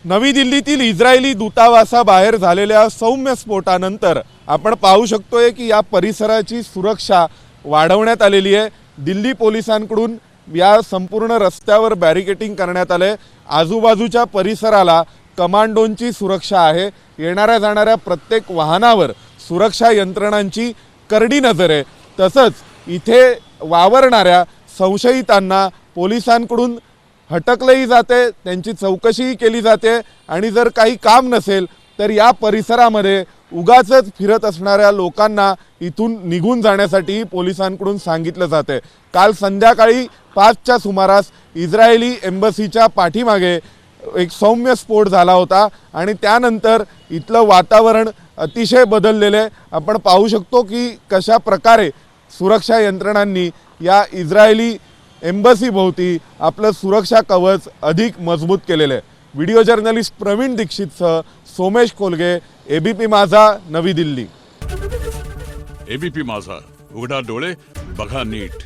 नवी दिल्लीतील इस्रायली दूतावासाबाहेर झालेल्या सौम्य स्फोटानंतर आपण पाहू शकतोय की या परिसराची सुरक्षा वाढवण्यात आलेली आहे। दिल्ली पोलिसांकडून या संपूर्ण रस्त्यावर बॅरिकेडिंग करण्यात आले। आजूबाजूच्या परिसराला कमांडोंची सुरक्षा आहे। येणाऱ्या जाणाऱ्या प्रत्येक वाहनावर सुरक्षा यंत्रणांची करडी नजर आहे। तसंच इथे वावरणाऱ्या संशयितांना पोलिसांकडून हटकलेही जाते, त्यांची चौकशीही केली जाते आणि जर काही काम नसेल तर या परिसरामध्ये उगाचच फिरत असणाऱ्या लोकांना इथून निघून जाण्यासाठी पोलिसांकडून सांगितलं जाते। काल संध्याकाळी 5च्या सुमारास इस्रायली एम्बसीच्या पाठीमागे एक सौम्य स्फोट झाला होता आणि त्यानंतर इथलं वातावरण अतिशय बदललेले आपण पाहू शकतो की कशा प्रकारे सुरक्षा यंत्रणांनी या इस्रायली एम्बसी भोवती आपलं सुरक्षा कवच अधिक मजबूत केलेले आहे। व्हिडिओ जर्नलिस्ट प्रवीण दीक्षितसह सोमेश कोलगे, एबीपी माझा, नवी दिल्ली। एबीपी माझा, उघडा डोळे बघा नीट।